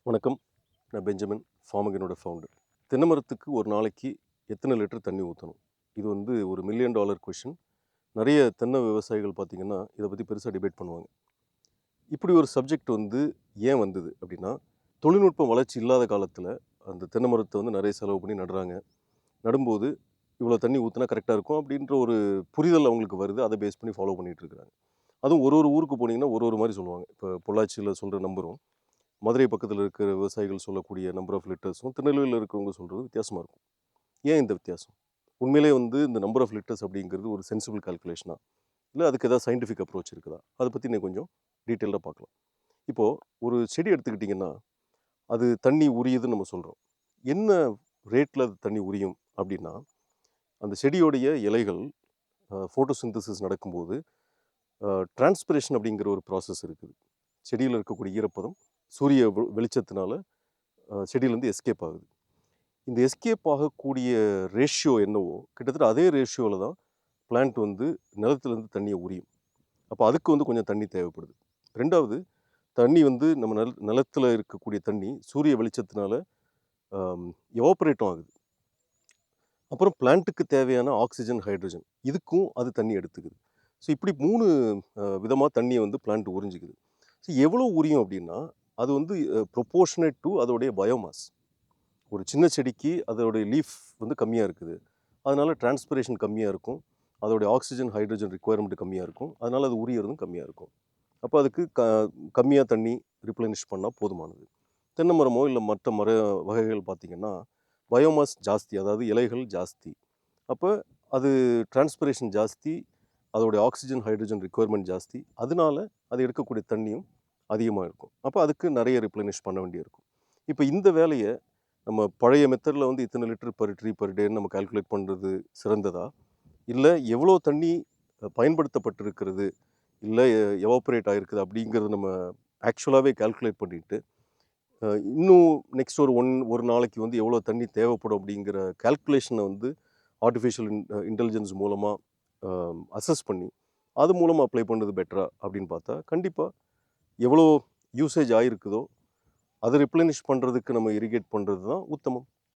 வணக்கம். நான் Benjamin, ஃபார்மகனோட founder. தென்னை மரத்துக்கு ஒரு நாளைக்கு எத்தனை லிட்டர் தண்ணி ஊத்தணும்? இது வந்து ஒரு மில்லியன் டாலர் கொஸ்டின். நெறைய தென்னை விவசாயிகள் பார்த்தீங்கன்னா, இத பத்தி பெருசா டிபேட் பண்ணுவாங்க. இப்படி ஒரு சப்ஜெக்ட் வந்து ஏன் வந்தது அப்படின்னா, தொழில்நுட்பம் வளர்ச்சி இல்லாத காலத்தில அந்த தென்னை மரத்த வந்து நெறைய செலவு பண்ணி நடுறாங்க. நடும்போது இவ்வளோ தண்ணி ஊத்துனா கரெக்ட்டா இருக்கும் அப்படின்ற ஒரு புரிதல் அவங்களுக்கு வருது. அத பேஸ் பண்ணி ஃபாலோ பண்ணிட்டு இருக்காங்க. அதுவும் ஒரு ஒரு ஊருக்கு போனீங்கன்னா, ஒரு ஒரு மாரி சொல்லுவாங்க. இப்போ பொள்ளாச்சியில சொல்ற நம்பரும், மதுரை பக்கத்தில இருக்கிற விவசாயிகள் சொல்லக்கூடிய நம்பர் ஆஃப் லிட்டர்ஸும், திருநெல்வேலியில இருக்கிறவங்க சொல்றது வித்தியாசமா இருக்கும். ஏன் இந்த வித்தியாசம்? உண்மையிலேயே வந்து இந்த நம்பர் ஆஃப் லிட்டர்ஸ் அப்படிங்கிறது ஒரு சென்சிபிள் கால்குலேஷனா? இல்ல அதுக்கு ஏதாவது சயின்டிஃபிக் அப்ரோச் இருக்குதா? அத பத்தி இன்னும் கொஞ்சம் டீட்டெயில்டா பார்க்கலாம். இப்போ ஒரு செடி எடுத்துக்கிட்டீங்கன்னா, அது தண்ணி உரியுதுன்னு நம்ம சொல்றோம். என்ன ரேட்ல அது தண்ணி உரியும் அப்படின்னா, அந்த செடியோடைய இலைகள் ஃபோட்டோசிந்தசிஸ் நடக்கும்போது, டிரான்ஸ்பிரேஷன் அப்படிங்கிற ஒரு ப்ராசஸ் இருக்குது. செடியில இருக்கக்கூடிய ஈரப்பதம் சூரிய வெளிச்சத்தினால செடியிலேருந்து எஸ்கேப் ஆகுது. இந்த எஸ்கேப் ஆகக்கூடிய ரேஷியோ என்னவோ, கிட்டத்தட்ட அதே ரேஷியோல தான் பிளான்ட் வந்து நிலத்திலேருந்து தண்ணிய உரியும். அப்ப அதுக்கு வந்து கொஞ்சம் தண்ணி தேவைப்படுது. 2வது தண்ணி வந்து நம்ம நிலத்தில இருக்கக்கூடிய தண்ணி சூரிய வெளிச்சத்தினால அம் எவாப்பரேட்டும் ஆகுது. அப்புறம் பிளான்ட்க்கு தேவையான ஆக்ஸிஜன், ஹைட்ரஜன் இதுக்கும் அது தண்ணி எடுத்துக்குது. ஸோ இப்படி 3 விதமா தண்ணிய வந்து பிளான்ட் உறிஞ்சிக்குது. ஸோ எவ்வளோ உரியும் அப்படின்னா, அது வந்து ப்ரொபோர்ஷனேட் டூ அதோடைய பயோமாஸ். ஒரு சின்ன செடிக்கு அதோடைய லீஃப் வந்து கம்மியா இருக்குது. அதனால டிரான்ஸ்பிரேஷன் கம்மியா இருக்கும். அதோடைய ஆக்ஸிஜன், ஹைட்ரஜன் ரிக்வயர்மென்ட் கம்மியா இருக்கும். அதனால அது உரியறதும் கம்மியா இருக்கும். அப்ப அதுக்கு கம்மியா தண்ணி ரிப்ளெனிஷ் பண்ணா போதுமானது. தென்னை மரமோ, இல்ல மற்ற மர வகைகள் பார்த்தீங்கன்னா, பயோமாஸ் ஜாஸ்தி. அதாவது இலைகள் ஜாஸ்தி. அப்ப அது டிரான்ஸ்பிரேஷன் ஜாஸ்தி. அதோடைய ஆக்ஸிஜன், ஹைட்ரஜன் ரிக்வயர்மென்ட் ஜாஸ்தி. அதனால அது எடுக்கக்கூடிய தண்ணியும் அதிகமா இருக்கும். அப்ப அதுக்கு நெறைய ரிப்ளெனிஷ் பண்ண வேண்டியிருக்கும். இப்ப இந்த வேலைய நம்ம பழைய மெத்தட்ல வந்து இத்தனை லிட்டர் பெர் ட்ரீ பெர் டேன்னு நம்ம கால்குலேட் பண்றது சிறந்ததா? இல்ல எவ்வளோ தண்ணி பயன்படுத்தப்பட்டிருக்கிறது, இல்ல எவாப்பரேட் ஆயிருக்குது அப்படிங்கிறத நம்ம ஆக்சுவலாவே கால்குலேட் பண்ணிட்டு, இன்னும் நெக்ஸ்ட் ஒரு நாளைக்கு வந்து எவ்வளோ தண்ணி தேவைப்படும் அப்படிங்கிற கால்குலேஷன வந்து ஆர்ட்டிஃபிஷியல் இன்டெலிஜென்ஸ் மூலமா அ அசஸ் பண்ணி, அது மூலமா அப்ளை பண்றது பெட்டரா அப்படின்னு பார்த்தா, கண்டிப்பா எவ்வளோ யூசேஜ் ஆயிருக்குதோ, அத ரிப்ளெனிஷ் பண்றதுக்கு நம்ம இரிகேட் பண்றது தான் உத்தமம்.